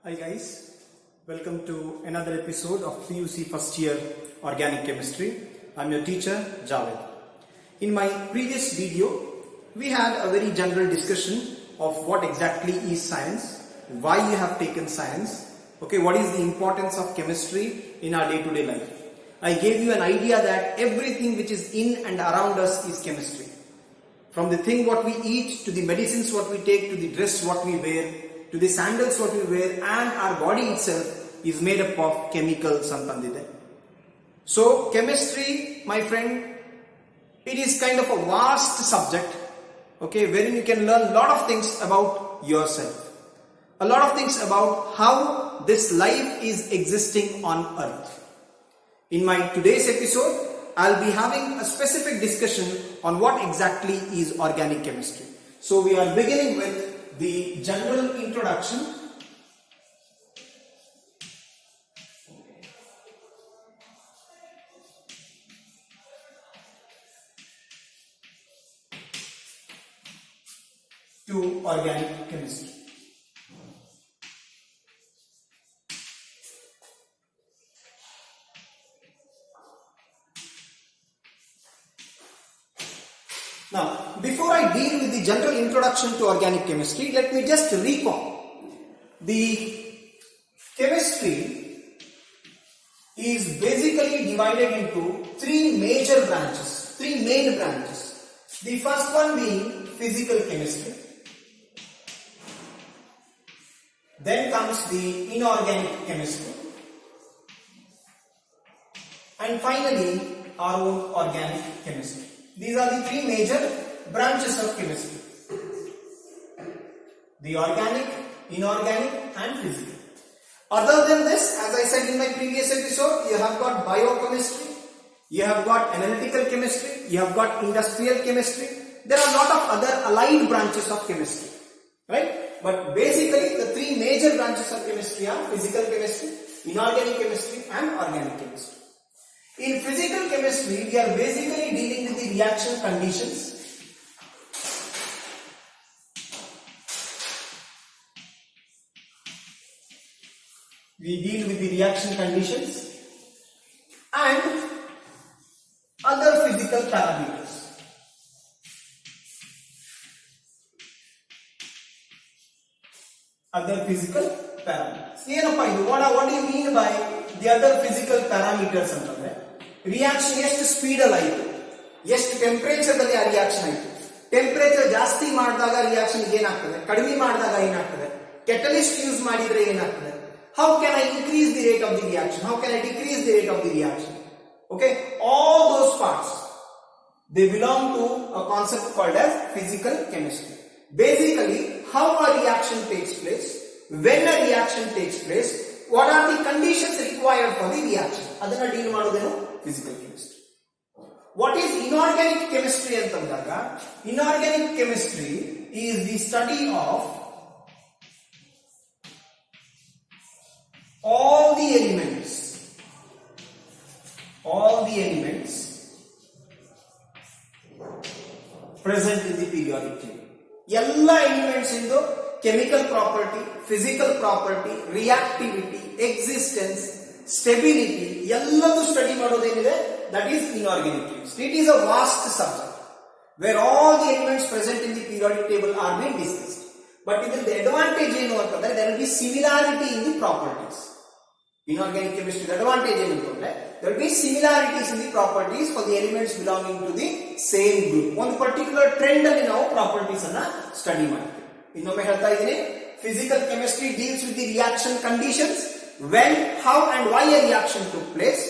Hi guys, welcome to another episode of PUC first year organic chemistry. I'm your teacher Javed. In my previous video, we had a very general discussion of what exactly is science, why you have taken science, okay, what is the importance of chemistry in our day-to-day life. I gave you an idea that everything which is in and around us is chemistry. From the thing what we eat, to the medicines what we take, to the dress what we wear, to the sandals what we wear, and our body itself is made up of chemicals antandide. So chemistry, my friend, it is kind of a vast subject, okay, wherein you can learn a lot of things about yourself, a lot of things about how this life is existing on earth. In my today's episode, I'll be having a specific discussion on what exactly is organic chemistry. So we are beginning with the general introduction. To organic chemistry. Now, before I deal with the general introduction to organic chemistry, let me just recall. The chemistry is basically divided into three major branches, three main branches. The first one being physical chemistry. Then comes the inorganic chemistry. And finally, our own organic chemistry. These are the three major branches of chemistry: the organic, inorganic and physical. Other than this, as I said in my previous episode, you have got biochemistry, you have got analytical chemistry, you have got industrial chemistry. There are a lot of other allied branches of chemistry, right? But basically the three major branches of chemistry are physical chemistry, inorganic chemistry and organic chemistry. In physical chemistry, we are basically dealing with the reaction conditions. We deal with the reaction conditions and other physical parameters. Other physical parameters. What do you mean by the other physical parameters? Reaction ಎಷ್ಟು speed ಅಲ್ಲಿ ಆಯಿತು, ಎಷ್ಟು temperature ದಲ್ಲಿ ಆ reaction ಆಯಿತು, temperature ಜಾಸ್ತಿ ಮಾಡಿದಾಗ reaction ಏನಾಗ್ತದೆ, ಕಡಿಮೆ ಮಾಡಿದಾಗ ಏನಾಗ್ತದೆ, ಕೆಟಲಿಸ್ಟ್ ಯೂಸ್ ಮಾಡಿದ್ರೆ ಏನಾಗ್ತದೆ, how can I increase the rate of the reaction, how can I decrease the rate of the reaction, okay, all those parts they belong to a concept called as physical chemistry. Basically, how a reaction takes place, when a reaction takes place, what are the conditions required for the reaction, adana deal madodenu physical chemistry. What is inorganic chemistry antandhaga? Inorganic chemistry is the study of all the elements present in the periodic table. Ella elements indu chemical property, physical property, reactivity, existence, stability, ಎಲ್ಲದೂ study ಮಾಡೋದೇನಿದೆ, that is inorganic chemistry. It is a vast subject where all the elements present in the periodic table are being discussed. But the advantage ಏನು ಅಂತಂದ್ರೆ there will be similarity in the properties. Inorganic chemistry advantage ಏನು ಅಂತಂದ್ರೆ there will be similarities in the properties for the elements belonging to the same group. ಒಂದು particular trend ಅಲ್ಲಿ ನಾವು properties ಅನ್ನ study ಮಾಡ್ತೀವಿ. ಇನ್ನೊಮ್ಮೆ ಹೇಳ್ತಾ ಇದ್ದೀನಿ, physical chemistry deals with the reaction conditions, when, how and why a reaction took place.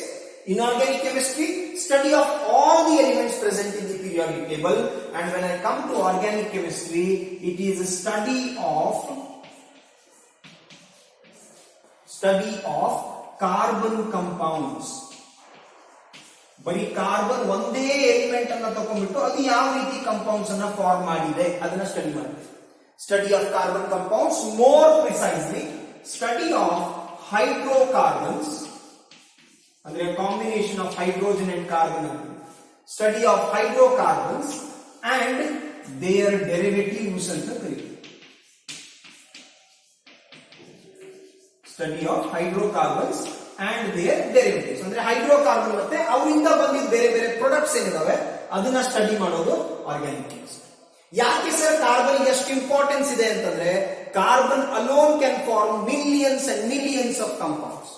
Inorganic chemistry, study of all the elements present in the periodic table. And when I come to organic chemistry, it is a study of carbon compounds. ಬರೀ carbon ಒಂದೇ element ಅನ್ನು ತಗೊಂಡ್ಬಿಟ್ಟು ಅದು ಯಾವ ರೀತಿ compounds ಅನ್ನ form ಮಾಡಿದೆ ಅದನ್ನ ಸ್ಟಡಿ ಮಾಡ್ತೀವಿ. Study of carbon compounds, more precisely study of hydrocarbons, ಅಂದ್ರೆ combination of hydrogen and carbon, study of hydrocarbons and their derivatives ಅಂತ ಕರೀತೀವಿ. Study of hydrocarbons and their derivatives. ಅಂದ್ರೆ ಹೈಡ್ರೋಕಾರ್ಬನ್ ಮತ್ತೆ ಅವರಿಂದ ಬಂದಿದ್ದ ಬೇರೆ ಬೇರೆ ಪ್ರೊಡಕ್ಟ್ಸ್ ಏನಿದಾವೆ ಅದನ್ನ ಸ್ಟಡಿ ಮಾಡೋದು ಆರ್ಗ್ಯಾನಿಕ್ ಕೆಮಿಸ್ಟ್ರಿ. ಯಾಕೆ ಸರ್ ಕಾರ್ಬನ್ ಎಷ್ಟು ಇಂಪಾರ್ಟೆನ್ಸ್ ಇದೆ ಅಂತಂದ್ರೆ carbon alone can form millions and millions of compounds.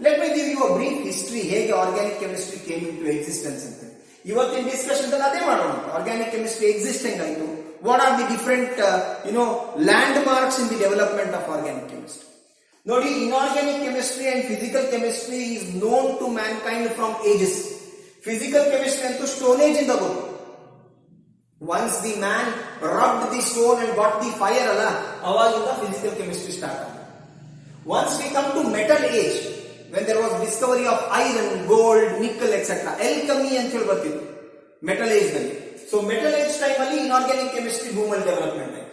Let me give you a brief history ಹೇಗೆ organic chemistry came into existence ಅಂತ. ಇವತ್ತಿನ ಡಿಸ್ಕಷನ್ ಅದೇ ಮಾಡೋಣ. ಆರ್ಗ್ಯಾನಿಕ್ ಕೆಮಿಸ್ಟ್ರಿ ಎಕ್ಸಿಸ್ಟ್ ಹೆಂಗಾಯ್ತು, what are the different landmarks in the development of organic chemistry. ನೋಡಿ, inorganic chemistry and physical chemistry is known to mankind from ages. Physical chemistry ಅಂತೂ stone age ಇಂದ ಗೊತ್ತು. Once the man rubbed the stone and got the fire ಅಲ್ಲ, ಅವಾಗಿಂದ physical chemistry start ಆಗಿದೆ. Once we come to metal age, when there was discovery of iron, gold, nickel, etc. alchemy ಅಂತ ಹೇಳಿ ಬರ್ತಿತ್ತು metal age ನಲ್ಲಿ. So metal age time ಅಲ್ಲಿ inorganic chemistry boom ಅಲ್ಲಿ development ಆಯ್ತು.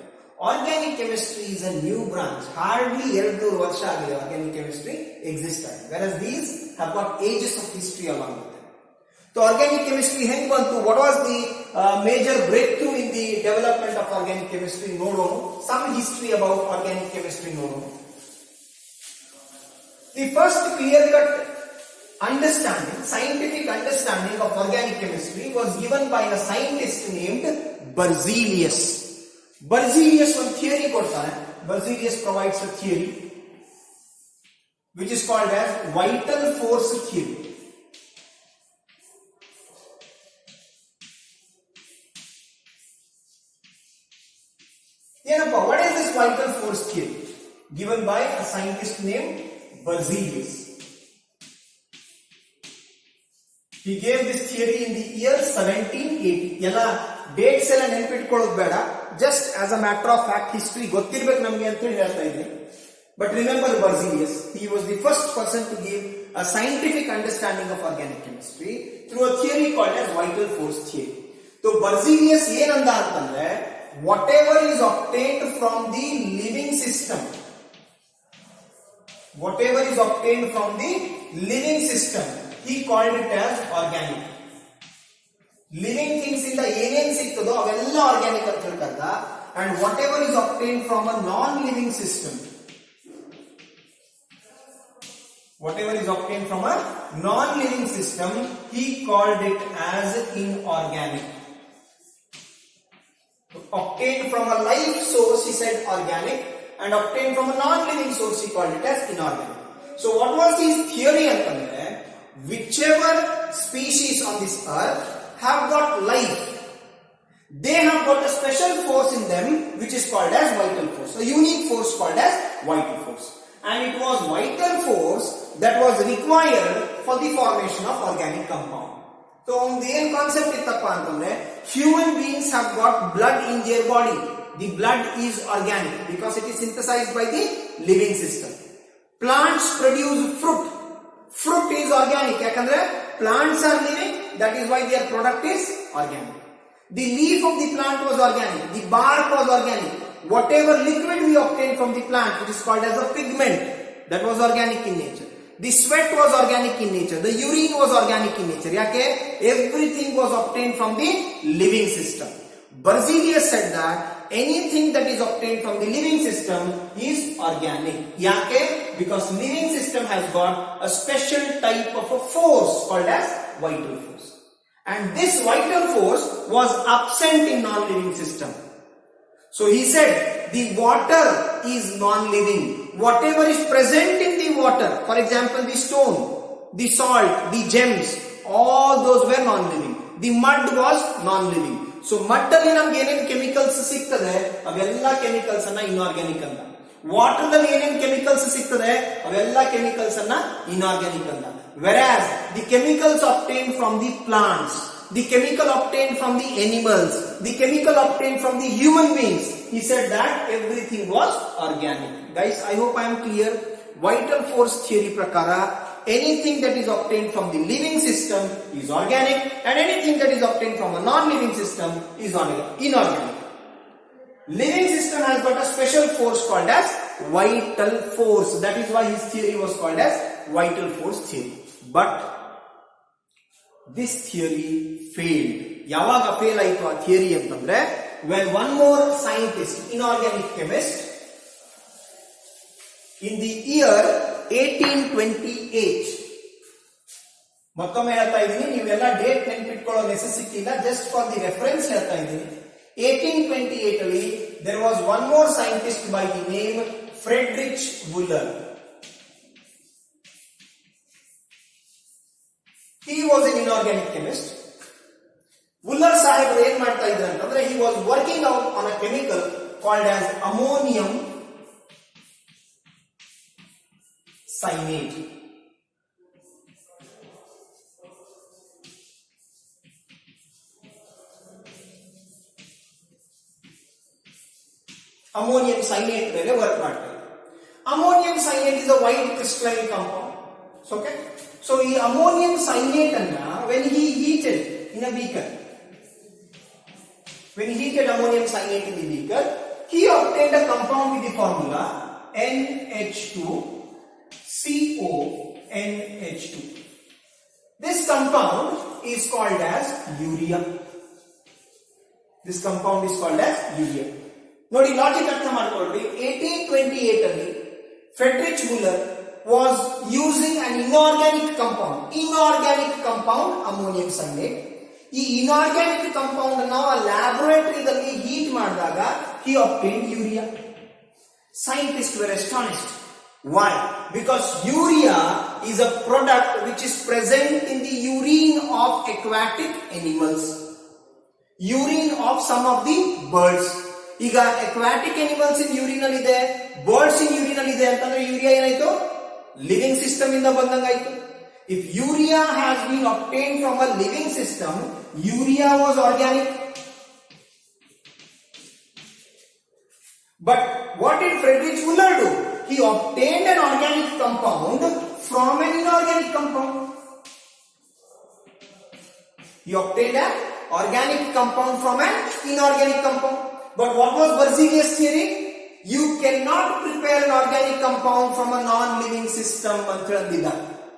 Organic chemistry is a new branch. Hardly 200 ವರ್ಷ ಆಗಿದೆ organic chemistry exist ಆಗಿದೆ. whereas these have got ages of history along with them. So organic chemistry ಹೆಂಗ್ ಬಂತು, what was the major breakthrough in the development of organic chemistry ನೋಡೋಣ. some history about organic chemistry ನೋಡೋಣ. The first clear-cut understanding, scientific understanding of organic chemistry was given by a scientist named Berzelius. Berzelius one theory ಕೊಡ್ತಾನೆ. Berzelius provides a theory which is called as vital force theory. ಏನಪ್ಪ, what is this vital force theory? Given by a scientist named Berzelius. He gave this theory in the year 1780. ಎಲ್ಲ dates ಎಲ್ಲ ನೆನಪಿಟ್ಕೊಳ್ಳೋದು ಬೇಡ, just as a matter of fact history ಗೊತ್ತಿರ್ಬೇಕು ನಮಗೆ ಅಂತ ಹೇಳಿ ಹೇಳ್ತಾ ಇದ್ದೀನಿ. But remember Berzelius, he was the first person to give a scientific understanding of organic chemistry through a theory called as vital force theory. So Berzelius ಏನಂದ ಅಂತಂದ್ರೆ, whatever is obtained from the living system, whatever is obtained from the living system, he called it as organic. Living things ಇಂದ ಏನೇನ್ ಸಿಗ್ತದೋ ಅವೆಲ್ಲ organic ಅಂತ ಹೇಳ್ಕಂತ. and whatever is obtained from a non-living system, whatever is obtained from a non-living system, he called it as inorganic. Obtained from a life source, he said organic, and obtained from a non-living source, he called it as inorganic. So what was his theory ಅಂತಂದ್ರೆ, whichever species on this earth have got life, they have got a special force in them which is called as vital force, a unique force called as vital force. And it was vital force that was required for the formation of organic compound. So the main concept ittappa antandre, human beings have got blood in their body. The blood is organic because it is synthesized by the living system. Plants produce fruit. Fruit is organic yakandre plants are living, that is why their product is organic. The leaf of the plant was organic, the bark was organic. Whatever liquid we obtain from the plant, which is called as a pigment, that was organic in nature. The sweat was organic in nature, the urine was organic in nature. Yake everything was obtained from the living system. Berzelius said that anything that is obtained from the living system is organic. Yake? Because living system has got a special type of a force called as vital force. And this vital force was absent in non-living system. So he said the water is non-living. Whatever is present in the water, for example the stone, the salt, the gems, all those were non-living. The mud was non-living. So mud alli namge enen chemicals siktade avella chemicals anna inorganic anta. Water dalli enen chemicals siktade avella chemicals anna inorganic anta. Whereas the chemicals obtained from the plants, the chemical obtained from the animals, the chemical obtained from the human beings, he said that everything was organic. Guys, I hope I am clear. Vital force theory prakara, anything that is obtained from the living system is organic, and anything that is obtained from a non-living system is inorganic. Living system has got a special force called as vital force. That is why his theory was called as vital force theory. But this theory failed. Yavaga fail aitu a theory antandre, when one more scientist, inorganic chemist, in the year 1828. ಮತ್ತೊಮ್ಮೆ ಹೇಳ್ತಾ ಇದ್ದೀನಿ, ನೀವೆಲ್ಲ date ನೆನ್ಪಿಟ್ಕೊಳ್ಳೋ necessity ಇಲ್ಲ, just for the reference ಹೇಳ್ತಾ ಇದ್ದೀನಿ. 1828 ಅಲ್ಲಿ there was one more scientist by the name Friedrich Wöhler. He was an inorganic chemist. Wöhler ಸಾಹೇಬರು ಏನ್ ಮಾಡ್ತಾ ಇದ್ರು ಅಂತಂದ್ರೆ, he was working out on a chemical called as ammonium cyanide. Ammonium cyanate ಮೇಲೆ work ಮಾಡ್ತಾರೆ. Ammonium cyanate is a white crystalline compound. Okay, so ಈ ammonium cyanate ಅನ್ನ when he heated in a beaker, when he heated ammonium cyanate in the beaker, he obtained a compound with the formula NH2CONH2. This compound is called as urea. This compound is called as urea. ನೋಡಿ, logic ಅರ್ಥ ಮಾಡ್ಕೊಳ್ಳಿ. 1828 ಅಲ್ಲಿ Friedrich Wohler was using an inorganic compound ammonium cyanate. ಈ inorganic compound ನಾವು ಲ್ಯಾಬೋರೇಟರಿದಲ್ಲಿ heat ಮಾಡಿದಾಗ he obtained urea. Scientists were astonished. Why? Because urea is a product which is present in the urine of aquatic animals, urine of some of the birds. ಈಗ aquatic animals in urine ಅಲ್ಲಿ ಇದೆ, birds ಇನ್ urine ಅಲ್ಲಿ ಇದೆ ಅಂತಂದ್ರೆ urea ಏನಾಯ್ತು? Living system ಇಂದ ಬಂದಂಗಾಯ್ತು. If urea has been obtained from a living system, urea was organic. But what did Friedrich Wöhler do? He obtained an organic compound from an inorganic compound. He obtained an organic compound from an inorganic compound. But what was Berzelius' theory? You cannot prepare an organic compound from a non-living system.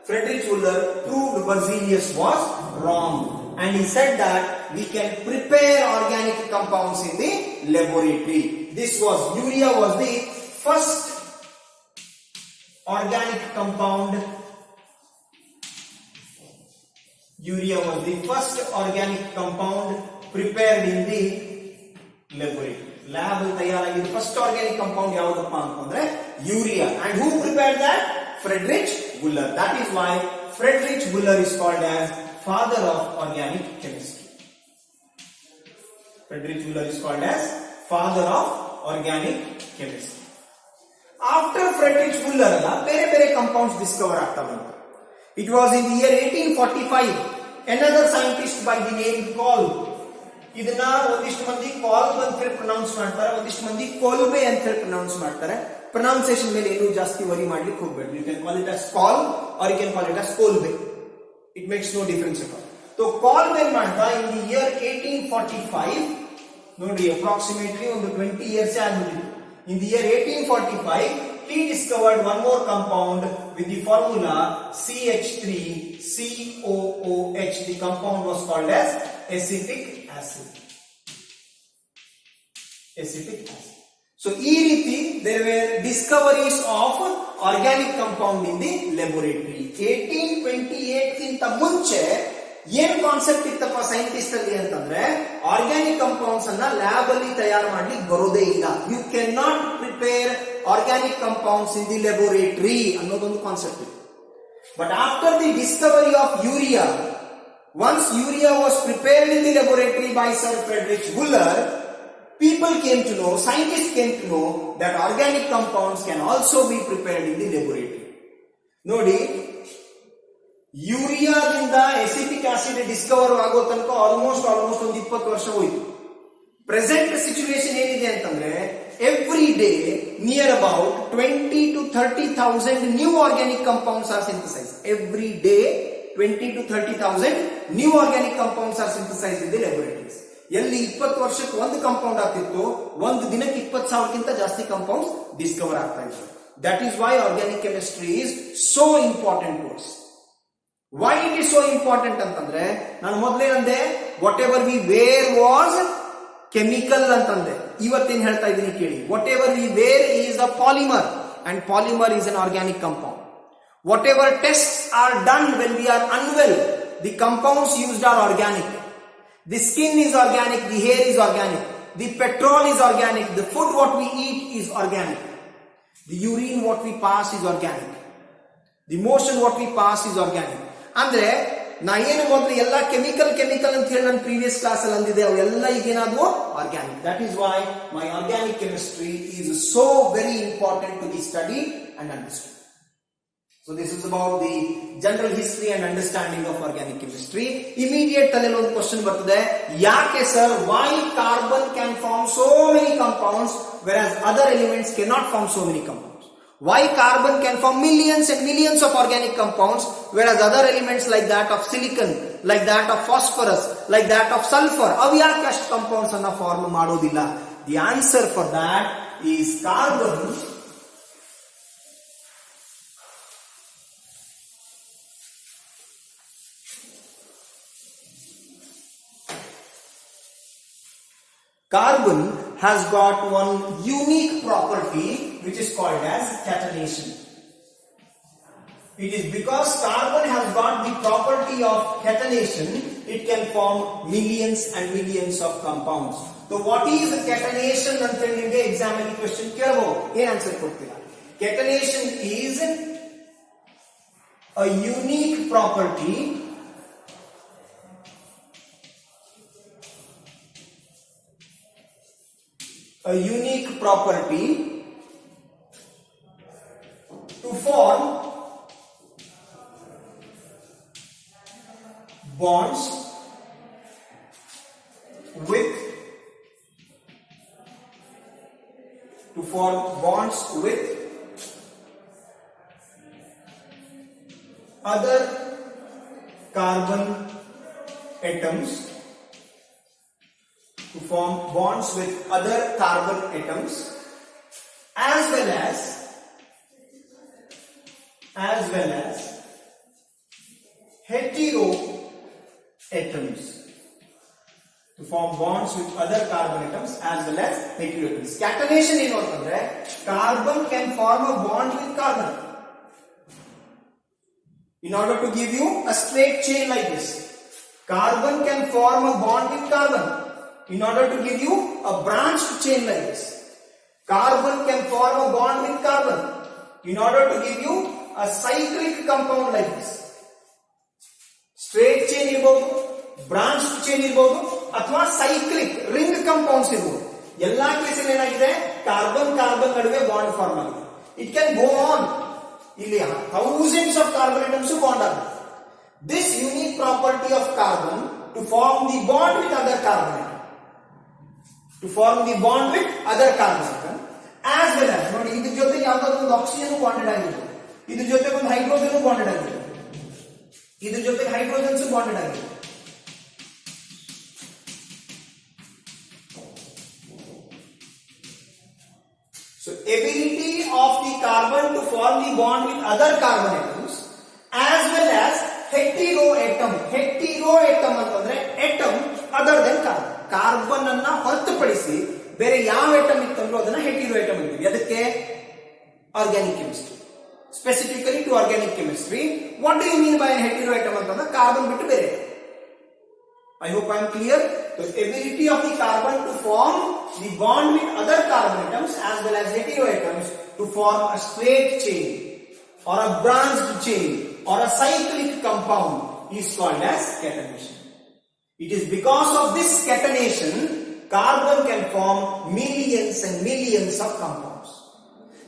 Friedrich Wöhler proved Berzelius was wrong, and he said that we can prepare organic compounds in the laboratory. Urea was the first organic compound. Urea was the first organic compound prepared in the laboratory. Lab ತಯಾರಾಗಿದ್ದ first organic compound ಯಾವುದಪ್ಪ ಅಂತಂದ್ರೆ urea. And who prepared that? Friedrich Wohler. That is why Friedrich Wohler is called as father of organic chemistry. Friedrich Wohler is called as father of organic chemistry. After Friedrich Wohler ಅಲ್ಲ, ಬೇರೆ ಬೇರೆ compounds discover ಆಗ್ತಾ ಬಂತು. It was in the year 1845 another scientist by the name Kolb. ಇದನ್ನ ಒಂದಿಷ್ಟು ಮಂದಿ ಕಾಲ್ಬ್ ಅಂತ ಹೇಳಿ ಪ್ರೊನೌನ್ಸ್ ಮಾಡ್ತಾರೆ, ಒಂದಿಷ್ಟು ಮಂದಿ ಕೋಲ್ಬೆ ಅಂತ ಹೇಳಿ ಪ್ರೊನೌನ್ಸ್ ಮಾಡ್ತಾರೆ. ಪ್ರೊನೌನ್ಸಿಯೇಷನ್ ಮೇಲೆ ಏನು ಜಾಸ್ತಿ ವರಿ ಮಾಡ್ಲಿಕ್ಕೆ ಹೋಗ್ಬೇಡಿ. You can call it as Kolb or you can call it as Kolbe. It makes no difference at all. So Kolb ಏನ್ ಮಾಡ್ತಾ, ಇನ್ ದಿ ಇಯರ್ 1845, ನೋಡಿ ಅಪ್ರಾಕ್ಸಿಮೇಟ್ಲಿ ಒಂದು 20 years ಆಗ್ಬಿಟ್ಟಿತ್ತು. ಇನ್ the year 1845 he discovered one more compound with the formula CH3COOH. The compound was called as acetic acid. So ಈ ರೀತಿ there were discoveries of organic compound in the laboratory. 1828 ಗಿಂತ ಮುಂಚೆ ಏನ್ concept ಇತ್ತಪ್ಪ scientist ಅಲ್ಲಿ ಅಂತಂದ್ರೆ, organic compounds ಅನ್ನ lab ಅಲ್ಲಿ ತಯಾರು ಮಾಡ್ಲಿಕ್ಕೆ ಬರೋದೇ ಇಲ್ಲ. You can not prepare organic compounds in the laboratory ಅನ್ನೋದೊಂದು ಕಾನ್ಸೆಪ್ಟ್ ಇತ್ತು. But after the discovery of urea, once urea was prepared in the laboratory by Sir Friedrich Wöhler, scientists came to know that organic compounds can also be prepared in the laboratory. ನೋಡಿ, ಯೂರಿಯಾದಿಂದ acetic acid Discover ಆಗೋ ತನಕ almost ಒಂದು 20 ವರ್ಷ ಹೋಯ್ತು. Present situation ಏನಿದೆ ಅಂತಂದ್ರೆ, every day near about 20 to 30,000 new organic compounds are synthesized. Every day 20 to 30,000 new organic compounds are synthesized in the laboratories. ಎಲ್ಲಿ 20 ವರ್ಷಕ್ಕೆ ಒಂದು ಕಾಂಪೌಂಡ್ ಆಗ್ತಿತ್ತು, ಒಂದು ದಿನಕ್ಕೆ 20,000ಗಿಂತ ಜಾಸ್ತಿ ಕಾಂಪೌಂಡ್ಸ್ ಡಿಸ್ಕವರ್ ಆಗ್ತಾ ಇತ್ತು. That is why organic chemistry is so important to us. Why it is so important ಅಂತಂದ್ರೆ, ನಾನು ಮೊದಲೇ ಅಂದೆ whatever we wear was chemical ಅಂತಂದೆ. ಇವತ್ತೇನ್ ಹೇಳ್ತಾ ಇದ್ದೀನಿ ಕೇಳಿ, whatever we wear is a polymer. and polymer is an organic compound. Whatever tests are done when we are unwell, the compounds used are organic. The skin is organic, the hair is organic, the petrol is organic, the food what we eat is organic, the urine what we pass is organic, the motion what we pass is organic. ಅಂದ್ರೆ ನಾ ಏನು ಮೊದಲು ಎಲ್ಲ chemical ಅಂತ ಹೇಳಿ ನಾನು previous class ಅಲ್ಲಿ ಅಂದಿದೆ, ಅವೆಲ್ಲ ಈಗೇನಾದ್ವು organic. That is why my organic chemistry is so very important to be study and understood. So this is about the general history and understanding of organic chemistry. Immediate ತಲೆಯಲ್ಲಿ ಒಂದು question ಬರ್ತದೆ, ಯಾಕೆ sir why carbon can form so many compounds whereas other elements cannot form so many compounds? Why carbon can form millions and millions of organic compounds whereas other elements like that of silicon, like that of phosphorus, like that of sulfur ಅವು ಯಾಕೆ ಅಷ್ಟು compounds ಅನ್ನ form ಮಾಡೋದಿಲ್ಲ? The answer for that is Carbon has got one unique property which is called as catenation. It is because carbon has got the property of catenation, it can form millions and millions of compounds. So what is catenation anta nimge exam alli question kelabo ಏನು answer ಕೊಡ್ತೀರಾ? Catenation is a unique property to form bonds with other carbon atoms, to form bonds with other carbon atoms as well as heteroatoms, to form bonds with other carbon atoms as well as heteroatoms. Catenation ಏನು ಅಂತಂದ್ರೆ carbon can form a bond with carbon in order to give you a straight chain like this. Carbon can form a bond with carbon in order to give you a branched chain like this. Carbon can form a bond with carbon in order to give you a cyclic compound like this. Straight chain irbodu, branched chain irbodu, ಅಥವಾ cyclic ring compounds irbodu. ಎಲ್ಲಾ ಕೇಸಲ್ಲಿ ಏನಾಗಿದೆ, carbon ನಡುವೆ bond form ಆಗಿದೆ. It can go on. ಇಲ್ಲಿ thousands of carbon atoms bond ಆಗಿದೆ. This unique property of carbon to form the bond with other carbon atom, as well as ನೋಡಿ ಇದ್ರ ಜೊತೆ ಯಾವುದಾದ್ರೂ ಒಂದು ಆಕ್ಸಿಜನ್ ಬಾಂಡೆಡ್ ಆಗಿದೆ, ಇದ್ರ ಜೊತೆ ಒಂದು ಹೈಡ್ರೋಜನ್ ಬಾಂಡೆಡ್ ಆಗಿದೆ, ಇದ್ರ ಜೊತೆ ಹೈಡ್ರೋಜನ್ಸ್ ಬಾಂಡೆಡ್ ಆಗಿದೆ. So ability of the carbon to form the bond with other carbon atoms as well as heteroatom ಅಂತಂದ್ರೆ atom other than carbon. Carbon ಅನ್ನ ಹೊರತುಪಡಿಸಿ ಬೇರೆ ಯಾವ ಆಟಮ್ ಇತ್ತಂದ್ರೂ ಅದನ್ನ ಹೆಟೆರೋಆಟಮ್ ಅಂತೀವಿ. ಅದಕ್ಕೆ organic chemistry, specifically to organic chemistry. What do you mean by heteroatom ಅಂತಂದ್ರೆ carbon ಬಿಟ್ಟು ಬೇರೆ. I hope I am clear. The ability of the carbon to form the bond with other carbon atoms as well as heteroatoms to form a straight chain or a branched chain or a cyclic compound is called as catenation. It is because of this catenation carbon can form millions and millions of compounds.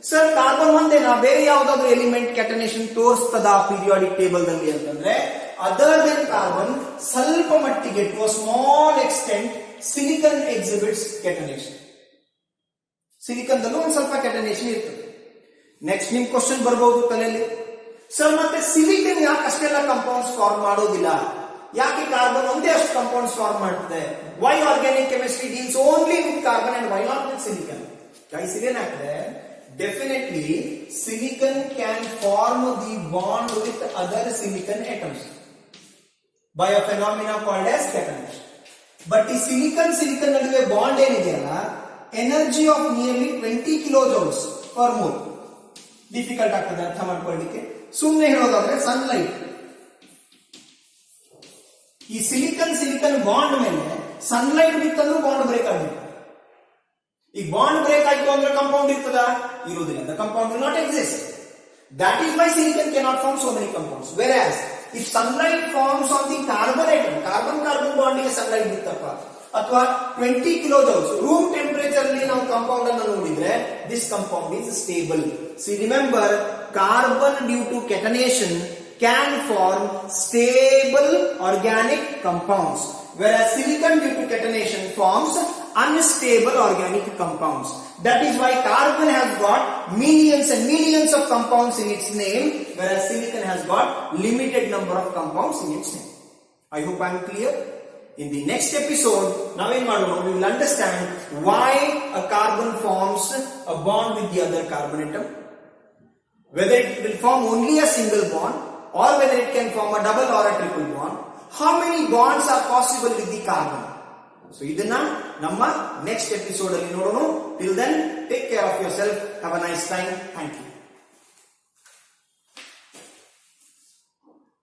Sir, carbon ಒಂದೇನಾ, ಬೇರೆ ಯಾವುದಾದ್ರೂ element catenation ತೋರಿಸ್ತದಾ periodic table ದಲ್ಲಿ ಅಂತಂದ್ರೆ other than carbon ಸ್ವಲ್ಪ ಮಟ್ಟಿಗೆ to a small extent silicon exhibits catenation. Silicon ದಲ್ಲೂ ಒಂದು ಸ್ವಲ್ಪ catenation ಇರ್ತದೆ. ನೆಕ್ಸ್ಟ್ ನಿಮ್ ಕ್ವಶನ್ ಬರಬಹುದು ತಲೆಯಲ್ಲಿ, ಸರ್ ಮತ್ತೆ ಸಿಲಿಕಾನ್ ಯಾಕೆ ಅಷ್ಟೆಲ್ಲ ಕಂಪೌಂಡ್ಸ್ ಫಾರ್ಮ್ ಮಾಡೋದಿಲ್ಲ, ಯಾಕೆ ಕಾರ್ಬನ್ ಒಂದೇ ಅಷ್ಟು ಕಂಪೌಂಡ್ಸ್ ಫಾರ್ಮ್ ಮಾಡ್ತದೆ? Why organic chemistry deals only with carbon and why not with silicon? Guys ಇದೇನಾಗ್ತದೆ, definitely silicon can form the bond with other silicon atoms by a phenomena called as catenation. But ಈ silicon ನಡುವೆ bond ಏನಿದೆಯಲ್ಲ, energy of nearly 20 kilojoules per mole. Difficult ಆಗ್ತದೆ ಅರ್ಥ ಮಾಡ್ಕೊಳ್ಳಿಕ್ಕೆ. ಸುಮ್ಮನೆ ಹೇಳೋದಾದ್ರೆ sunlight, ಈ ಸಿಲಿಕನ್ ಬಾಂಡ್ ಮೇಲೆ ಸನ್ಲೈಟ್ ಬಿತ್ತಂದ್ರೂ ಬಾಂಡ್ ಬ್ರೇಕ್ ಆಗುತ್ತೆ. ಈ ಬಾಂಡ್ ಬ್ರೇಕ್ ಆಯ್ತು ಅಂದ್ರೆ ಕಂಪೌಂಡ್ ಇರ್ತದ, ಇರುವುದಿಲ್ಲ. The compound will not exist. That is why silicon cannot form so many compounds. Whereas if sunlight forms on the carbon atom, carbon bond ಗೆ sunlight ಬಿತ್ತಪ್ಪ, ಅಥವಾ 20 kilojoules room temperature ಅಲ್ಲಿ ನಾವು compound ಅನ್ನು ನೋಡಿದ್ರೆ this compound is stable. See, remember, carbon due to catenation can form stable organic compounds, whereas silicon due to catenation forms unstable organic compounds. That is why carbon has got millions and millions of compounds in its name, whereas silicon has got limited number of compounds in its name. I hope I am clear. In the next episode, now we will understand why a carbon forms a bond with the other carbon atom, whether it will form only a single bond or whether it can form a double or a triple bond, how many bonds are possible with the carbon. So ಇದನ್ನ ನಮ್ಮ next episode ಅಲ್ಲಿ ನೋಡೋಣ. Till then, take care of yourself. Have a nice time. Thank you.